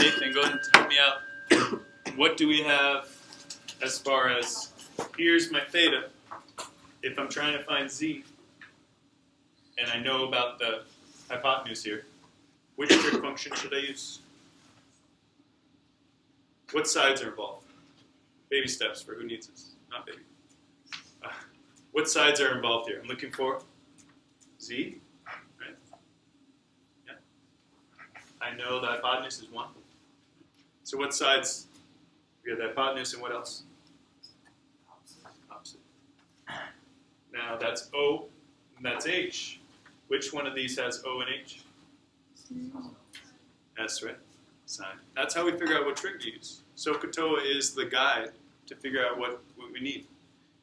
Nathan, go ahead and help me out. What do we have as far as, here's my theta. If I'm trying to find z, and I know about the hypotenuse here, which trig function should I use? What sides are involved? Baby steps for who needs this? Not baby. What sides are involved here? I'm looking for z, right? Yeah. I know the hypotenuse is 1. So what sides? We have the hypotenuse and what else? Opposite. Now that's O and that's H. Which one of these has O and H? That's right. Sine. That's how we figure out what trig to use. SOHCAHTOA is the guide to figure out what we need.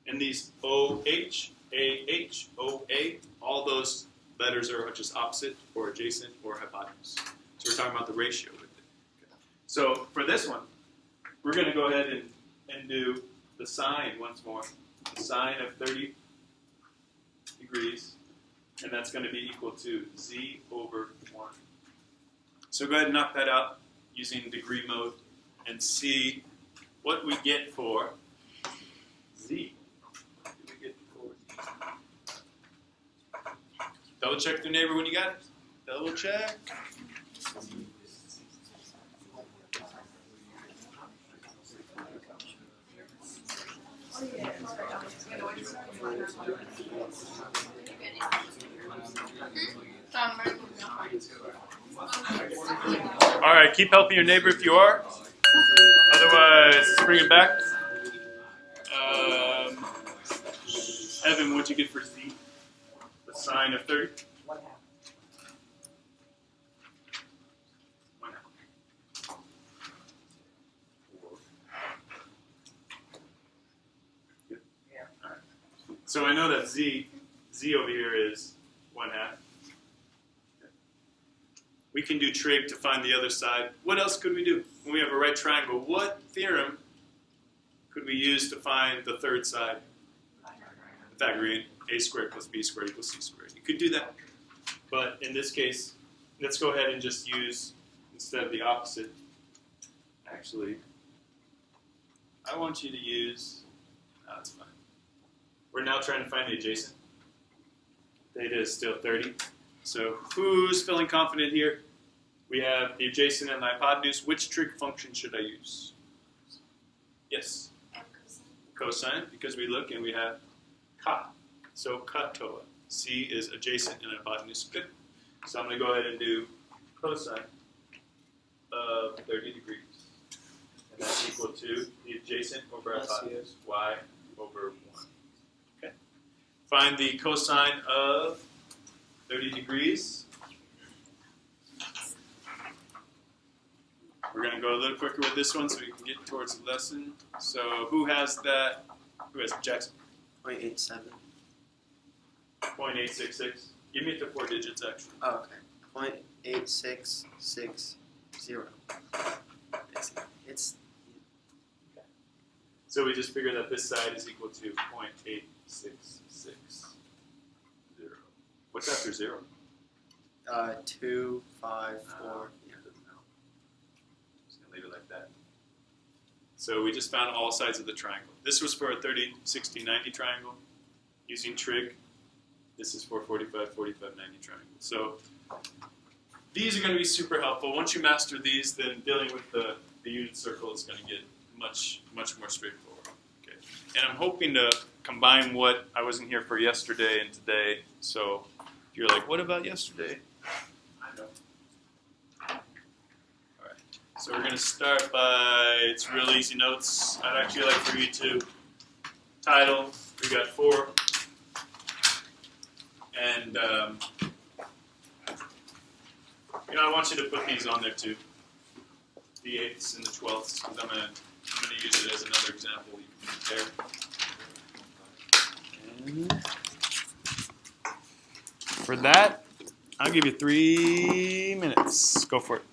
And these OH, AH, OA, all those letters are just opposite or adjacent or hypotenuse. So we're talking about the ratio with it. Okay. So for this one, we're going to go ahead and do the sine once more. The sine of 30 degrees, and that's going to be equal to z over 1. So go ahead and knock that out using degree mode and see what we get for z. What do we get for z? Double check your neighbor when you got it. Double check. All right, keep helping your neighbor if you are. Otherwise, let's bring it back. Evan, what'd you get for z? The sine of 30? 1/2. 1/2. Good. Yeah. All right. So I know that z over here is 1/2. We can do trig to find the other side. What else could we do? When we have a right triangle, what theorem could we use to find the third side? Pythagorean, a squared plus b squared equals c squared. You could do that. But in this case, let's go ahead and just use, instead of the opposite, actually, I want you to use, no, that's fine. We're now trying to find the adjacent. Theta is still 30. So who's feeling confident here? We have the adjacent and the hypotenuse. Which trig function should I use? Yes? Cosine, because we look and we have ka. So SOHCAHTOA. C is adjacent and hypotenuse. Good. So I'm going to go ahead and do cosine of 30 degrees. And that's equal to the adjacent over hypotenuse, y over 1. Okay. Find the cosine of 30 degrees. We're going to go a little quicker with this one so we can get towards the lesson. So who has that? Who has Jackson? 0.87. 0.866. Give me it to 4 digits, actually. Oh, okay. 0.8660. It's So we just figure that this side is equal to 0.8660. What's after 0? 2, 5, 4. Yeah. Doesn't know. Just going to leave it like that. So we just found all sides of the triangle. This was for a 30, 60, 90 triangle using trig. This is for 45, 45, 90 triangle. So these are going to be super helpful. Once you master these, then dealing with the unit circle is going to get much, much more straightforward. Okay. And I'm hoping to combine what I wasn't here for yesterday and today. So if you're like, what about yesterday? I know. All right. So we're going to start by, it's real easy notes. I'd actually like for you to title, we got 4. And, I want you to put these on there too. The 8ths and the 12ths, because I'm going to use it as another example you can compare. And for that, I'll give you 3 minutes. Go for it.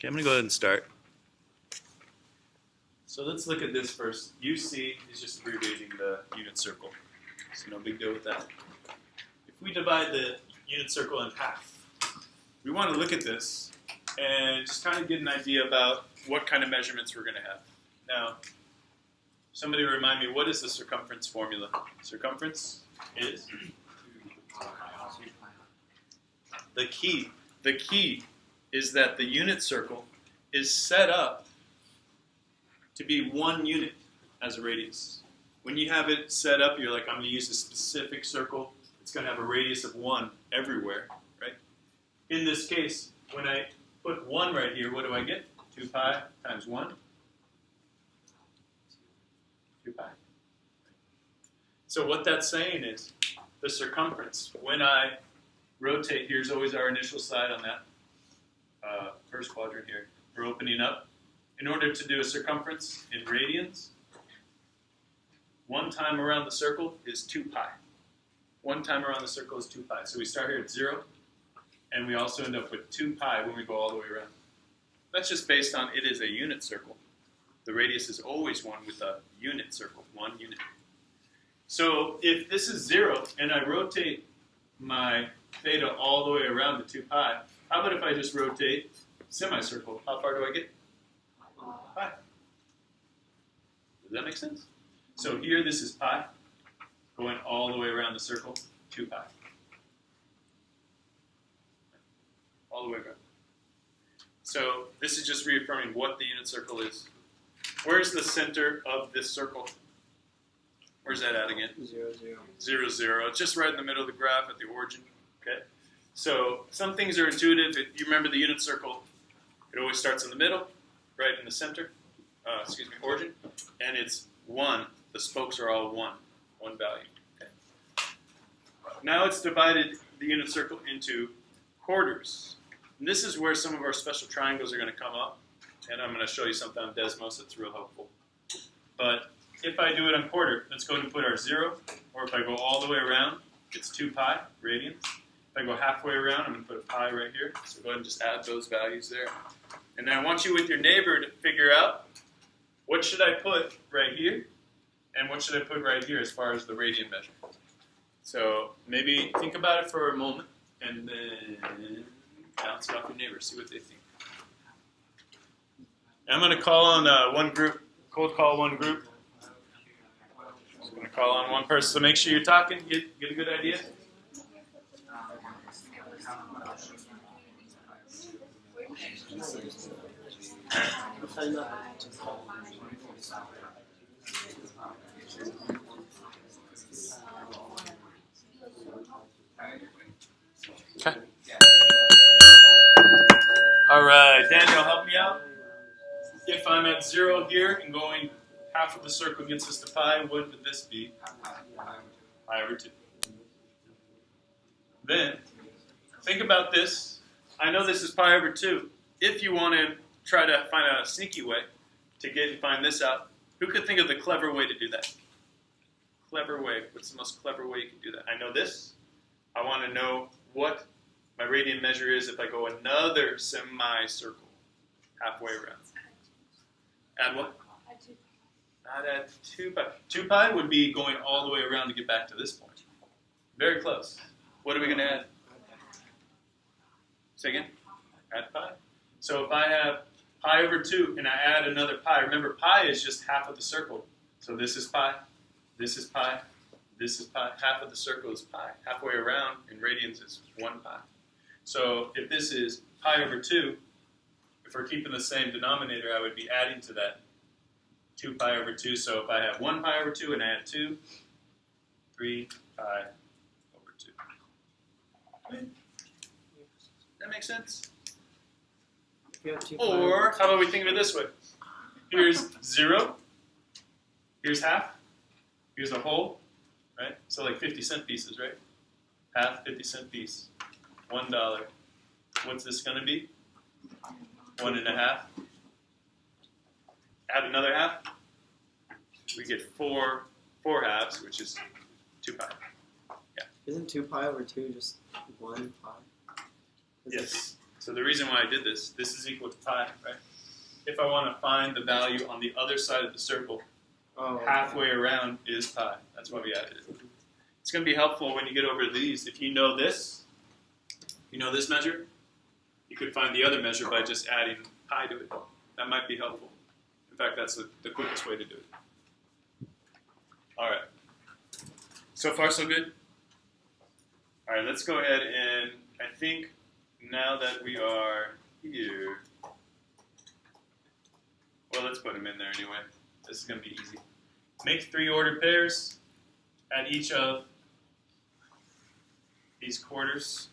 Okay, I'm going to go ahead and start. So let's look at this first. UC is just abbreviating the unit circle. So no big deal with that. If we divide the unit circle in half, we want to look at this and just kind of get an idea about what kind of measurements we're going to have. Now, somebody remind me, what is the circumference formula? Circumference is? The key is that the unit circle is set up to be 1 unit as a radius. When you have it set up, you're like, I'm going to use a specific circle. It's going to have a radius of 1 everywhere, right? In this case, when I put 1 right here, what do I get? 2 pi times 1. 2 pi. So what that's saying is the circumference. When I rotate, here's always our initial side on that first quadrant here. We're opening up. In order to do a circumference in radians, 1 time around the circle is 2 pi. 1 time around the circle is 2 pi. So we start here at 0, and we also end up with 2 pi when we go all the way around. That's just based on it is a unit circle. The radius is always 1 with a unit circle, 1 unit. So if this is 0, and I rotate my theta all the way around the 2 pi, how about if I just rotate semicircle? How far do I get? Pi. Does that make sense? So here, this is pi, going all the way around the circle, 2 pi. All the way around. So this is just reaffirming what the unit circle is. Where's the center of this circle? Where's that at again? 0, 0. 0, 0. It's just right in the middle of the graph at the origin. Okay. So some things are intuitive. If you remember the unit circle, it always starts in the middle, right in the center. Origin, and it's 1. The spokes are all 1 value. Okay. Now it's divided the unit circle into quarters. And this is where some of our special triangles are going to come up, and I'm going to show you something on Desmos that's real helpful. But if I do it on quarter, let's go ahead and put our 0, or if I go all the way around, it's 2 pi radians. If I go halfway around, I'm going to put a pi right here. So go ahead and just add those values there. And then I want you with your neighbor to figure out what should I put right here, and what should I put right here as far as the radian measure. So maybe think about it for a moment, and then bounce it off your neighbors, see what they think. I'm going to call on one group, cold call one group. I'm going to call on one person, so make sure you're talking, get a good idea. Okay. All right, Daniel, help me out. If I'm at 0 here and going half of the circle gets us to pi, what would this be? Pi over 2. Then, think about this. I know this is pi over 2. If you want to try to find a sneaky way to get and find this out, who could think of the clever way to do that? Clever way. What's the most clever way you can do that? I know this. I want to know what my radian measure is if I go another semicircle halfway around. Add what? Not add 2 pi. 2 pi would be going all the way around to get back to this point. Very close. What are we going to add? Say again? Add pi. So if I have pi over 2 and I add another pi, remember pi is just half of the circle. So this is pi, this is pi, this is pi. Half of the circle is pi. Halfway around in radians is 1 pi. So if this is pi over 2, if we're keeping the same denominator, I would be adding to that 2 pi over 2. So if I have 1 pi over 2 and I add 2, 3 pi over 2. Okay. That makes sense? Or how about we think of it this way? Here's 0, here's half, here's a whole, right? So like 50-cent pieces, right? Half 50-cent piece, $1. What's this going to be? 1.5. Add another half. We get 4 halves, which is 2 pi. Yeah. Isn't 2 pi over 2 just 1 pi? Yes. So the reason why I did this is equal to pi, right? If I want to find the value on the other side of the circle, halfway around is pi. That's why we added it. It's going to be helpful when you get over these. If you know this measure, you could find the other measure by just adding pi to it. That might be helpful. In fact, that's the quickest way to do it. All right. So far, so good? All right, let's go ahead and I think now that we are here, well, let's put them in there anyway. This is going to be easy. Make 3 ordered pairs at each of these quarters.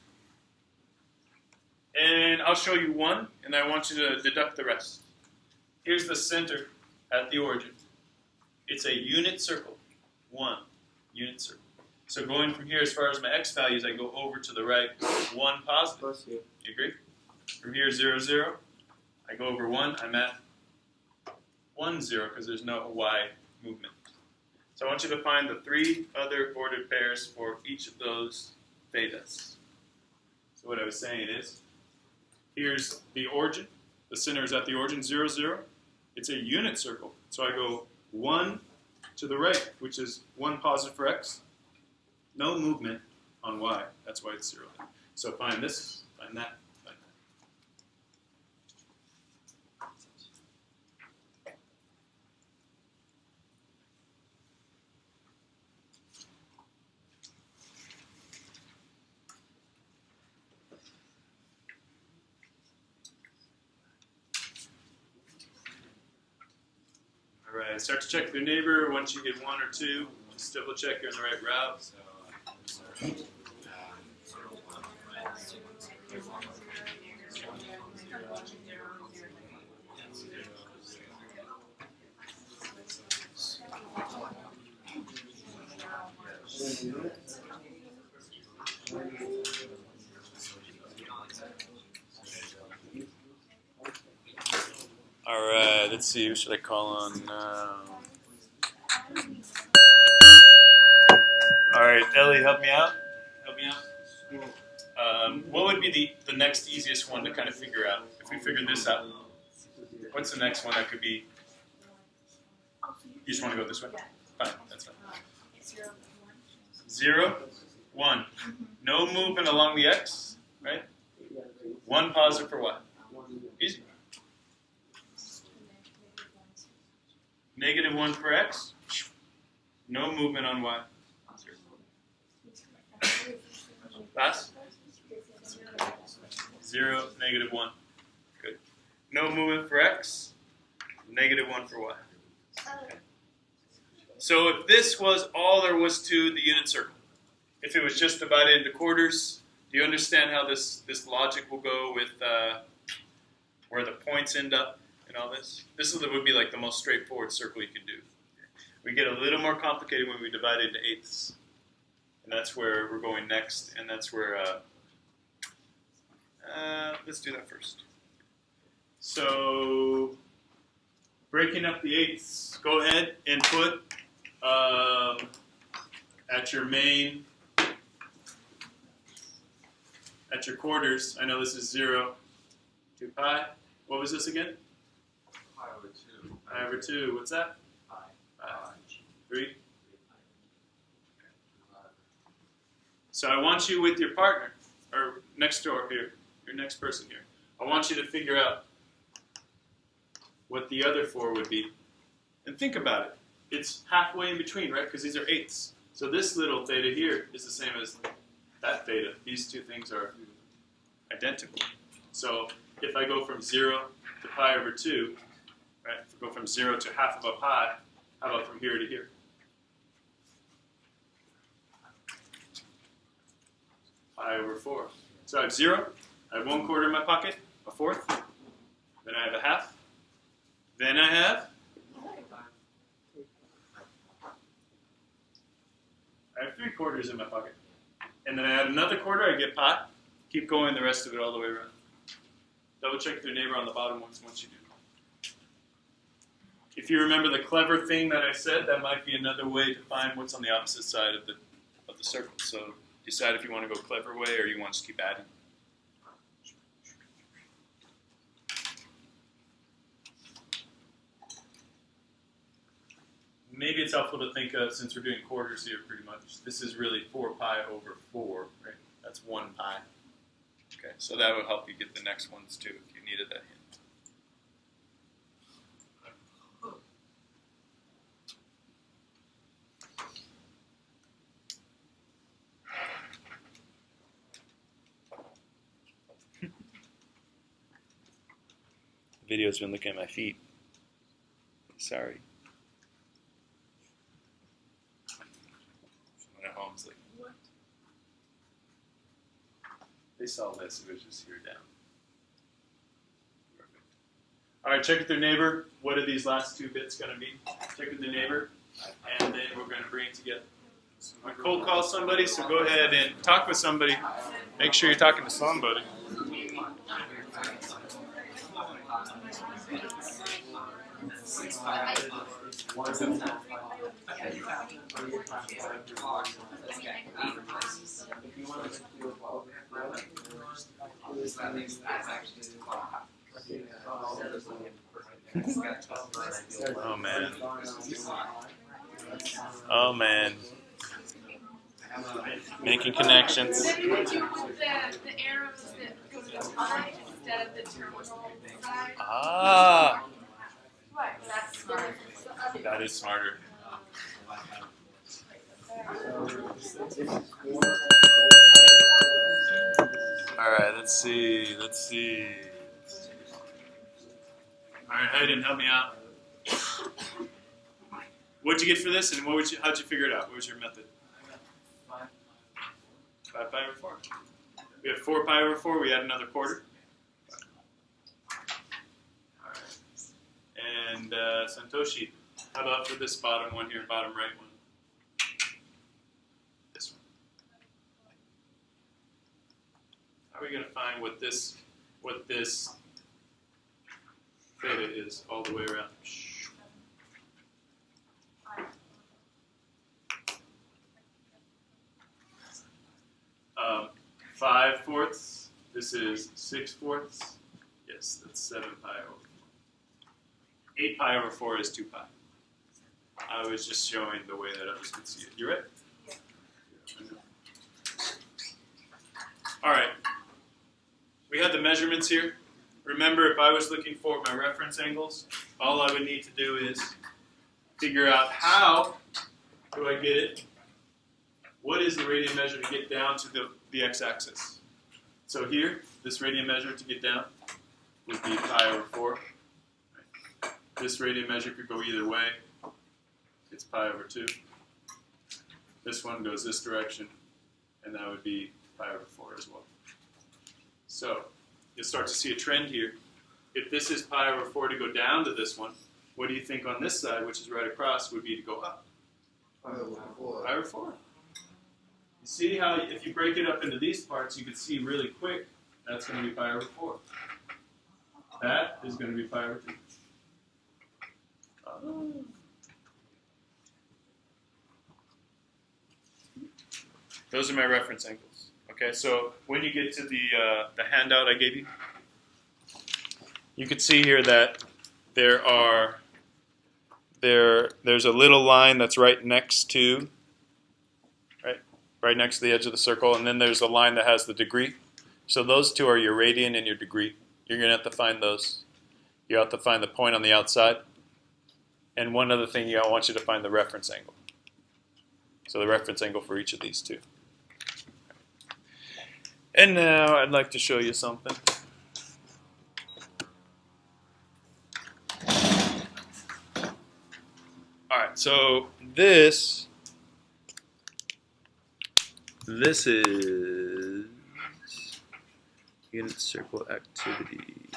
And I'll show you one, and I want you to deduct the rest. Here's the center at the origin. It's a unit circle. 1 unit circle. So going from here, as far as my x values, I go over to the right, 1 positive. You agree? From here, 0, 0. I go over 1, I'm at 1, 0, because there's no y movement. So I want you to find the 3 other ordered pairs for each of those thetas. So what I was saying is, here's the origin. The center is at the origin, 0, 0. It's a unit circle. So I go 1 to the right, which is 1 positive for x. No movement on y. That's why it's 0. So find this, find that, find that. All right, start to check with your neighbor. Once you get 1 or 2, just double check you're on the right route. All right, let's see. Who should I call on now? All right, Ellie, help me out. Help me out. What would be the next easiest one to kind of figure out? If we figured this out, what's the next one that could be? You just want to go this way? Fine, that's fine. 0, 1. No movement along the x, right? 1 positive for y. Easy. -1 for x. No movement on y. Last? 0, -1. Good. No movement for x. -1 for y. Okay. So if this was all there was to the unit circle, if it was just divided into quarters, do you understand how this logic will go with where the points end up and all this? This would be like the most straightforward circle you can do. We get a little more complicated when we divide it into eighths. And that's where we're going next, and that's where, let's do that first. So, breaking up the eighths, go ahead and put at your main, at your quarters, I know this is 0 to pi. What was this again? Pi over 2. Pi over 2. What's that? Pi. 3. So I want you with your partner, or next door here, your next person here. I want you to figure out what the other 4 would be. And think about it. It's halfway in between, right? Because these are eighths. So this little theta here is the same as that theta. These two things are identical. So if I go from 0 to pi over 2, right? If I go from 0 to half of a pi, how about from here to here? Pi over 4. So I have 0, I have 1/4 in my pocket, a 1/4, then I have a half, then I have 3/4 in my pocket. And then I add another 1/4, I get pi. Keep going the rest of it all the way around. Double check with your neighbor on the bottom once you do. If you remember the clever thing that I said, that might be another way to find what's on the opposite side of the circle. So decide if you want to go clever way or you want to just keep adding. maybe it's helpful to think of, since we're doing quarters here pretty much, this is really 4 pi over 4, right? That's 1 pi. Okay, so that will help you get the next ones too if you needed that hint. The video's been looking at my feet. Sorry. Someone at home's like, what? They saw this, it was just here down. Perfect. All right, check with their neighbor. What are these last 2 bits going to be? Check with the neighbor, and then we're going to bring it together. So I'm going to cold call somebody, so go ahead and talk with somebody. Make sure you're talking to somebody. Oh man. Oh man. Making connections. Maybe we can move the arrows that go to the side instead of the terminal side. Ah, What? That's smart. that is smarter. All right, let's see. All right, Hayden, help me out. What'd you get for this, and how'd you figure it out? What was your method? 5 pi over 4. We have 4 pi over 4. We add another quarter. All right. And Santoshi, how about for this bottom one here, bottom right one? This one. How are we going to find what this theta is all the way around? 5/4. This is 6/4. Yes, that's 7 pi over 4. 8 pi over 4 is 2 pi. I was just showing the way that others could see it. You ready? Yeah. All right. We had the measurements here. Remember, if I was looking for my reference angles, all I would need to do is figure out how do I get it. What is the radian measure to get down to the x-axis? So here, this radian measure to get down would be pi over 4. This radian measure could go either way. It's pi over 2. This one goes this direction, and that would be pi over 4 as well. So you'll start to see a trend here. If this is pi over 4 to go down to this one, what do you think on this side, which is right across, would be to go up? Pi over 4. Pi over 4. You see how if you break it up into these parts, you can see really quick, that's going to be pi over 4. That is going to be pi over 2. Those are my reference angles. Okay, so when you get to the handout I gave you, you can see here that there's a little line that's right next to the edge of the circle, and then there's a line that has the degree. So those two are your radian and your degree. You're going to have to find those. You have to find the point on the outside. And one other thing, I want you to find the reference angle. So the reference angle for each of these two. And now I'd like to show you something. All right, so this is unit circle activity.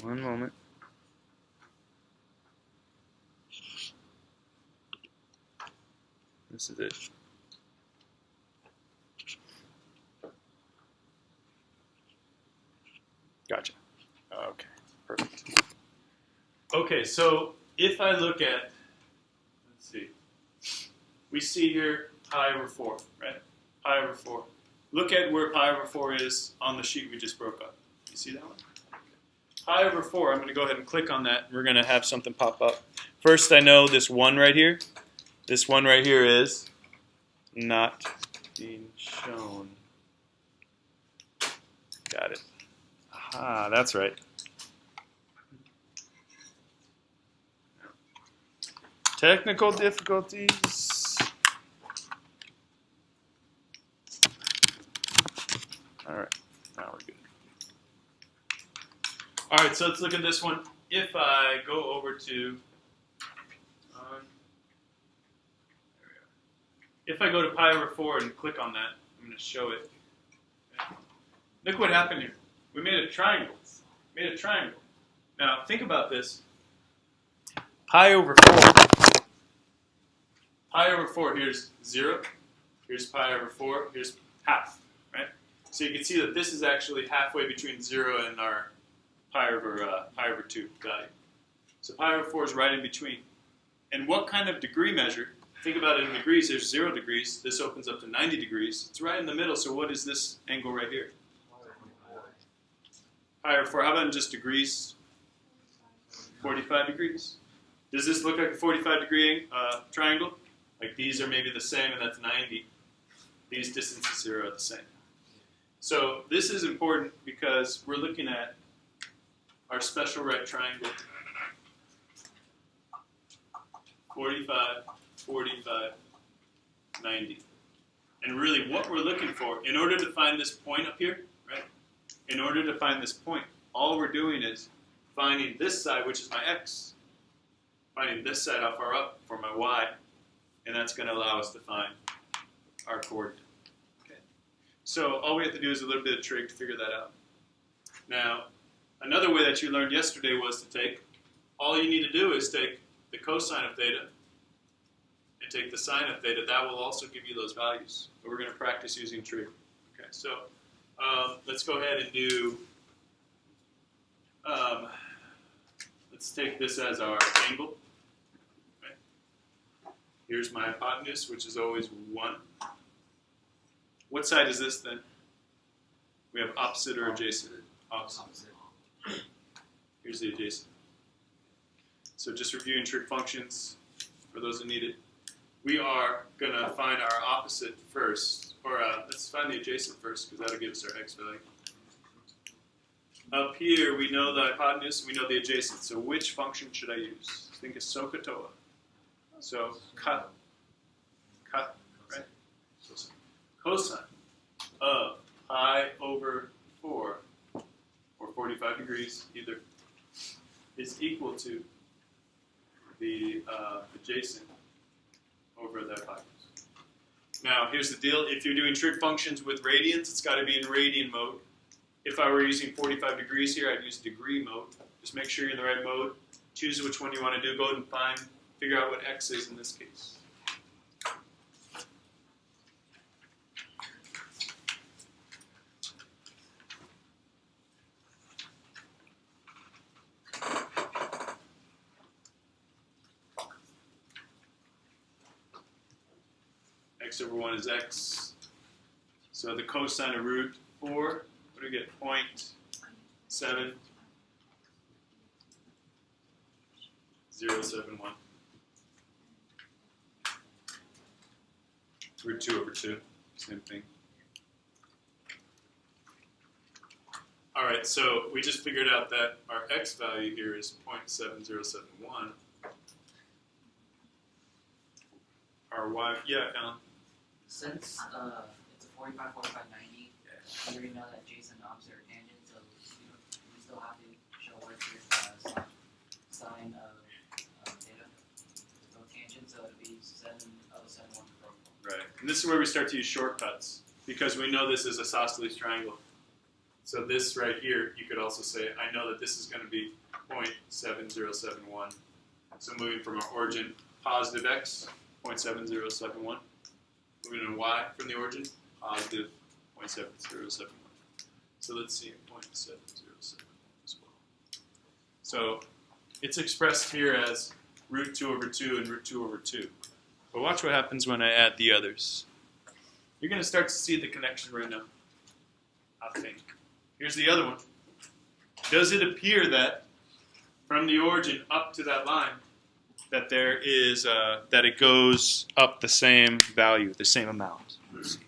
One moment. This is it. Gotcha. Okay, perfect. Okay, so if I look at, let's see, we see here pi over 4, right? Pi over 4. Look at where pi over 4 is on the sheet we just broke up. You see that one? pi over 4, I'm going to go ahead and click on that. We're going to have something pop up. First, I know this 1 right here. This 1 right here is not being shown. Got it. Ah, that's right. Technical difficulties. All right, now we're good. All right, so let's look at this one. If I go over to, if I go to pi over 4 and click on that, I'm going to show it. Look what happened here. We made a triangle. Made a triangle. Now think about this. Pi over 4. Pi over 4. Here's 0. Here's pi over 4. Here's half. Right. So you can see that this is actually halfway between 0 and our pi over 2 value. So pi over 4 is right in between. And what kind of degree measure? Think about it in degrees. There's 0 degrees. This opens up to 90 degrees. It's right in the middle. So what is this angle right here? Pi over 4. How about in just degrees? 45 degrees. Does this look like a 45-degree triangle? Like these are maybe the same, and that's 90. These distances here are the same. So this is important because we're looking at our special right triangle. 45, 45, 90. And really what we're looking for, in order to find this point up here, right? In order to find this point, all we're doing is finding this side, which is my x, finding this side how far up for my y, and that's going to allow us to find our coordinate. Okay. So all we have to do is a little bit of trig to figure that out. Now, another way that you learned yesterday was to take, all you need to do is take the cosine of theta and take the sine of theta. That will also give you those values. But we're going to practice using trig. Okay, so let's go ahead and do, let's take this as our angle. Okay. Here's my hypotenuse, which is always 1. What side is this then? We have opposite or adjacent? Opposite. Here's the adjacent. So just reviewing trig functions for those who need it. We are going to find our opposite first, or let's find the adjacent first because that'll give us our x value. Up here, we know the hypotenuse, we know the adjacent. So which function should I use? Think of SOHCAHTOA. So cut, right? So cosine of pi over 4, or 45 degrees either, is equal to the adjacent over the hypotenuse. Now, here's the deal. If you're doing trig functions with radians, it's got to be in radian mode. If I were using 45 degrees here, I'd use degree mode. Just make sure you're in the right mode. Choose which one you want to do. Go ahead and figure out what x is in this case. X over 1 is x. So the cosine of root 4, what do we get? 0.7071. Root 2 over 2, same thing. All right, so we just figured out that our x value here is 0.7071. Our y, yeah, Alan? Since it's a 45, 45, 90, we already know that adjacent, opposite, or tangent, so we still have to show what's your sine of theta. So tangent, so it'll be 7.071. Right, and this is where we start to use shortcuts, because we know this is a isosceles triangle. So this right here, you could also say, I know that this is going to be 0.7071. So moving from our origin, positive x, 0.7071. Moving to y from the origin, positive 0.7071. So let's see 0.707 as well. So it's expressed here as root 2 over 2 and root 2 over 2. But watch what happens when I add the others. You're going to start to see the connection right now, I think. Here's the other one. does it appear that from the origin up to that line, that there is that it goes up the same value, the same amount? Let's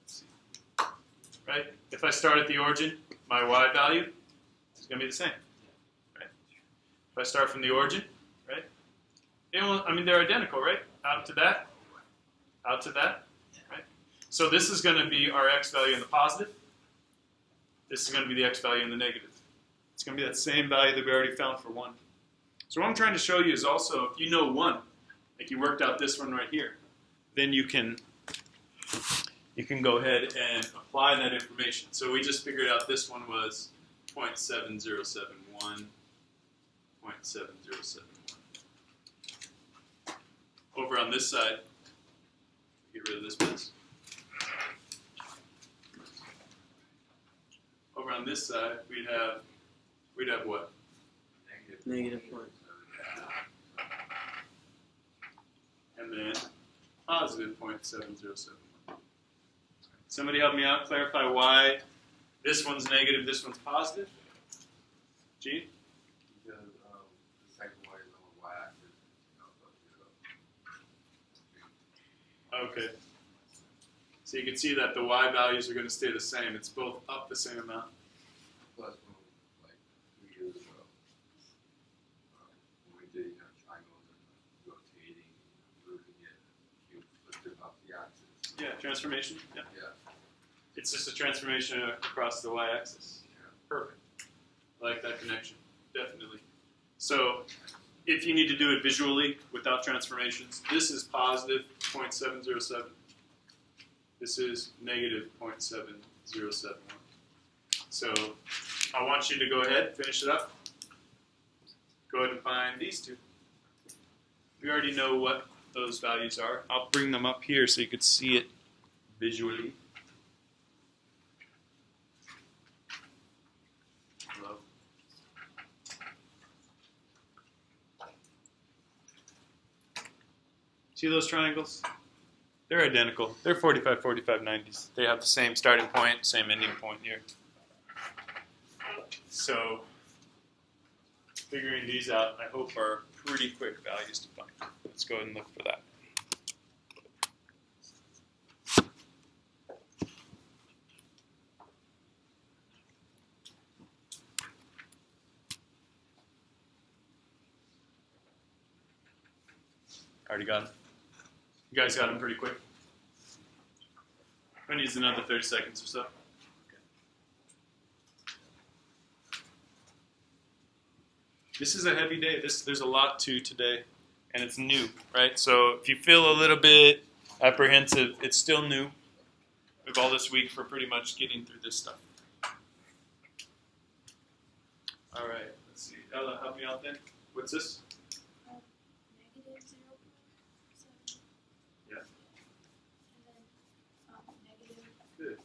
see. Right? If I start at the origin, my y value is going to be the same. Right? If I start from the origin, right? They're identical, right? Out to that, right? So this is going to be our x value in the positive. This is going to be the x value in the negative. It's going to be that same value that we already found for 1. So what I'm trying to show you is also, if you know 1, like you worked out this one right here, then you can go ahead and apply that information. So we just figured out this one was 0.7071, 0.7071. Over on this side, get rid of this mess. Over on this side, we'd have what? Negative 1. And then positive 0.7071. Somebody help me out, clarify why this one's negative, this one's positive? Gene? Because the second one is on the y-axis, Okay. So you can see that the y values are going to stay the same. It's both up the same amount. plus from like 2 years ago, when we did triangles and rotating, moving it, you flipped it off the axis. Yeah, transformation. Yeah. Yeah. It's just a transformation across the y-axis. Yeah. Perfect. I like that connection. Definitely. So if you need to do it visually without transformations, this is positive 0.707. This is negative 0.7071. So I want you to go ahead, finish it up. Go ahead and find these two. We already know what those values are. I'll bring them up here so you could see it visually. Hello. See those triangles? They're identical. They're 45, 45, 90s. They have the same starting point, same ending point here. So figuring these out, I hope, are pretty quick values to find. Let's go ahead and look for that. Already got them. You guys got them pretty quick. Who needs another 30 seconds or so? This is a heavy day. There's a lot to today, and it's new, right? So if you feel a little bit apprehensive, it's still new. We have all this week for pretty much getting through this stuff. All right, let's see. Ella, help me out then. What's this? Negative 0.7. Yeah. And then negative. Good.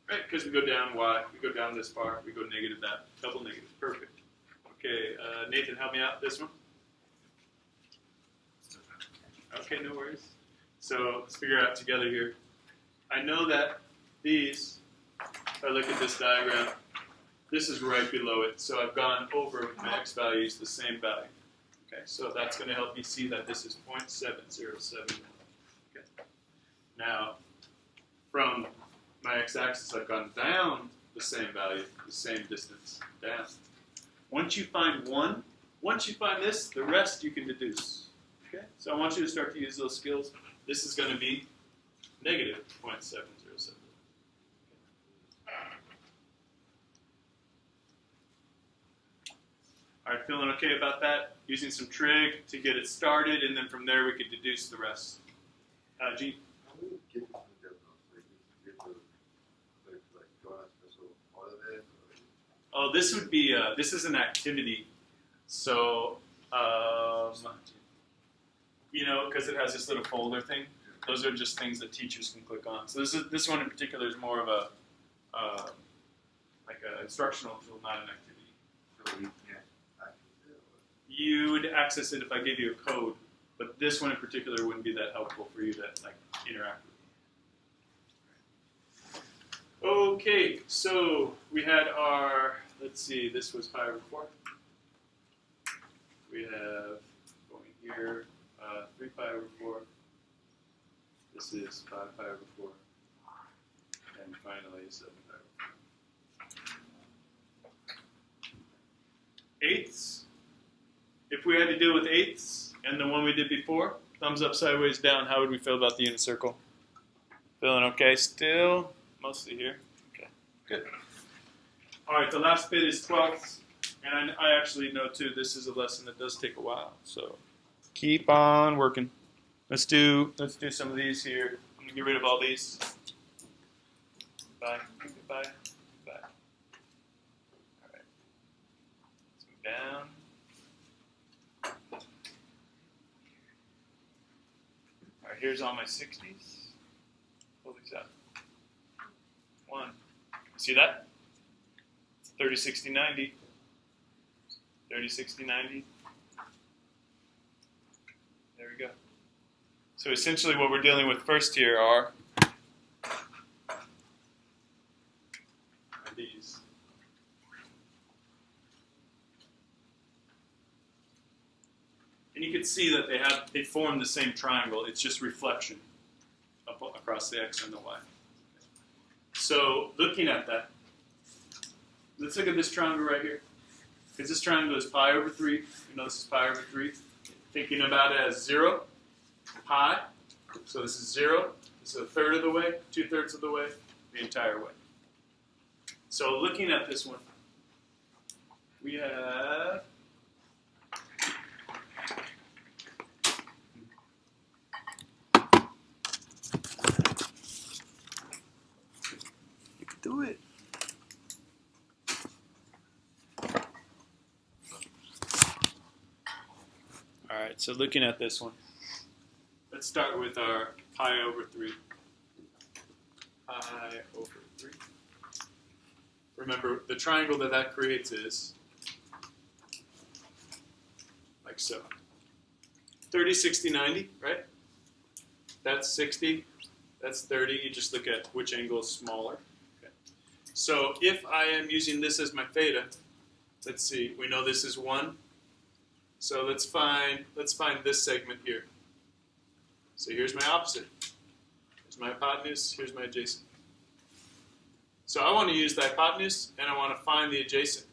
Right, because we go down y, we go down this far, we go negative that, double negative, perfect. Okay, Nathan, help me out, this one. Okay, no worries. So let's figure out together here. I know that these, if I look at this diagram, this is right below it, so I've gone over my x values the same value. Okay, so that's going to help me see that this is 0.707. Okay. Now, from my x-axis, I've gone down the same value, the same distance, down. Once you find one, once you find this, the rest you can deduce. Okay? So I want you to start to use those skills. This is going to be negative 0.707. All right, feeling okay about that? Using some trig to get it started, and then from there we could deduce the rest. Gene? How do you get to the deadline? Like, like go on a special part of it? Or? Oh, this would be, this is an activity. So, you know, because it has this little folder thing, those are just things that teachers can click on. So this one in particular is more of a, like an instructional tool, not an activity. So we can't access it? Or? You would access it if I gave you a code, but this one in particular wouldn't be that helpful for you to like interact with. Okay, so we had our, let's see, this was pi over 4. We have, going here, 3 pi over 4. This is 5 pi over 4. And finally, 7 pi over 4. Eighths. If we had to deal with eighths and the one we did before, thumbs up, sideways, down, how would we feel about the unit circle? Feeling okay still? Mostly here. Okay, good. All right, the last bit is twelfths. And I actually know, too, this is a lesson that does take a while. So keep on working. Let's do some of these here. I'm going to get rid of all these. Bye. Goodbye. Bye. All right. Let's move down. All right, here's all my 60s. Pull these out. 1. See that? 30, 60, 90. 30, 60, 90. There we go. So essentially what we're dealing with first here are these. And you can see that they form the same triangle. It's just reflection across the x and the y. So looking at that, let's look at this triangle right here. Because this triangle is pi over 3. You know this is pi over 3. Thinking about it as 0, pi. So this is 0. This is a third of the way, 2/3 of the way, the entire way. So looking at this one, we have you can do it. All right, so looking at this one, let's start with our pi over 3. Pi over 3. Remember, the triangle that creates is like so. 30, 60, 90, right? That's 60. That's 30. You just look at which angle is smaller. Okay. So if I am using this as my theta, let's see. We know this is 1. So let's find this segment here. So here's my opposite. Here's my hypotenuse. Here's my adjacent. So I want to use the hypotenuse, and I want to find the adjacent.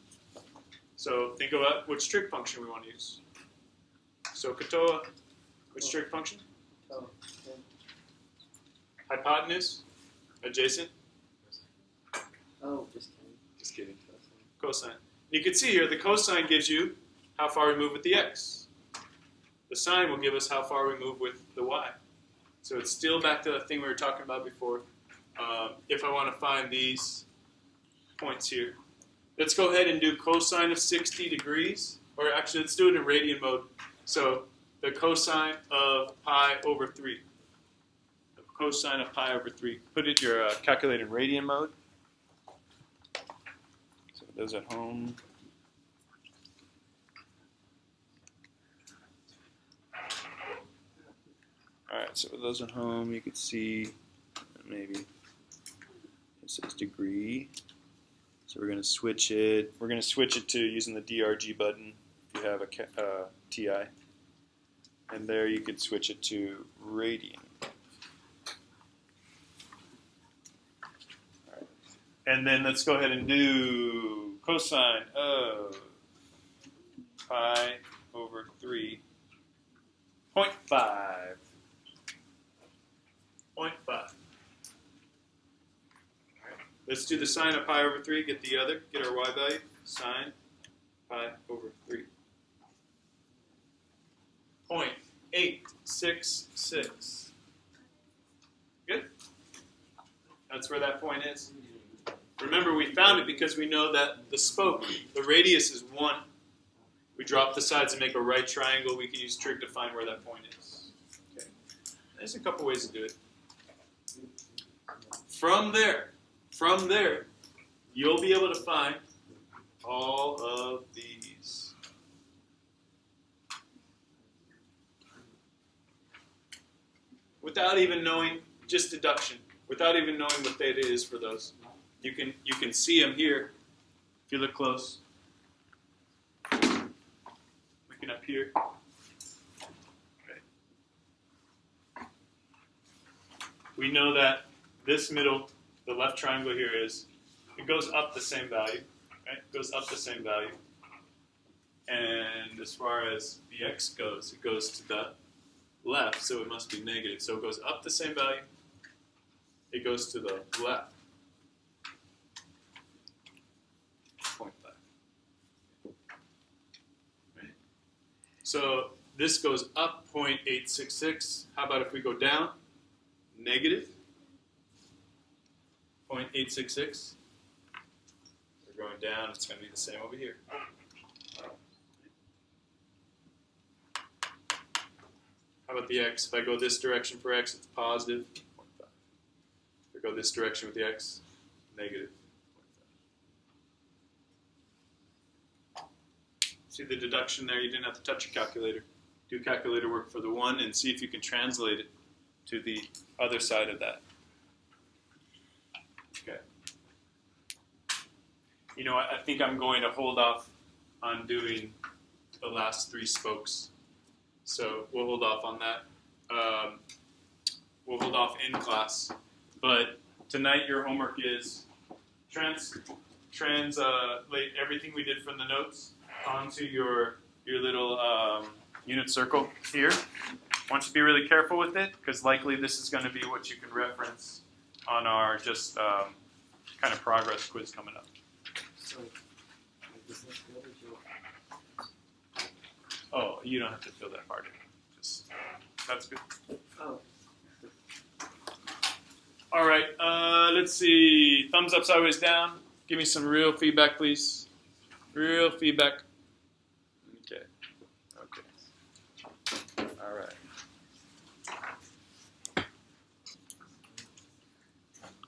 So think about which trig function we want to use. So Katoa, which trig function? Hypotenuse, adjacent. Oh, just kidding. Just kidding. Cosine. You can see here the cosine gives you how far we move with the x. The sine will give us how far we move with the y. So it's still back to the thing we were talking about before. If I want to find these points here, let's go ahead and do cosine of 60 degrees. Or actually, let's do it in radian mode. So the cosine of pi over 3. The cosine of pi over 3. Put it in your calculator in radian mode. So those at home. Alright, so with those at home, you could see maybe it says degree. So we're going to switch it. We're going to switch it to using the DRG button if you have a TI. And there you could switch it to radian. Alright. And then let's go ahead and do cosine of pi over 3, 0.5. 0.5. Alright. Let's do the sine of pi over 3, get the other, get our y value, sine pi over 3. 0.866. Good? That's where that point is. Remember, we found it because we know that the spoke, the radius is 1. We drop the sides and make a right triangle. We can use trig to find where that point is. Okay. There's a couple ways to do it. From there, you'll be able to find all of these. Without even knowing, just deduction, without even knowing what theta is for those. You can see them here if you look close. Looking up here. Okay. We know that this middle, the left triangle here it goes up the same value. Right? It goes up the same value. And as far as the x goes, it goes to the left, so it must be negative. So it goes up the same value. It goes to the left. 0.5. Right? So this goes up 0.866. How about if we go down? Negative 0.866. We're going down. It's going to be the same over here. How about the x? If I go this direction for x, it's positive 0.5. If I go this direction with the x, negative 0.5. See the deduction there? You didn't have to touch your calculator. Do calculator work for the one and see if you can translate it to the other side of that. Okay. You know what? I think I'm going to hold off on doing the last 3 spokes. So we'll hold off on that. We'll hold off in class. But tonight your homework is translate everything we did from the notes onto your little unit circle here. I want you to be really careful with it because likely this is going to be what you can reference on our just kind of progress quiz coming up. So, does this go with your... Oh, you don't have to fill that part in. Just that's good. Oh. All right. Let's see. Thumbs up, sideways, down. Give me some real feedback, please. Real feedback. Okay. Okay. All right.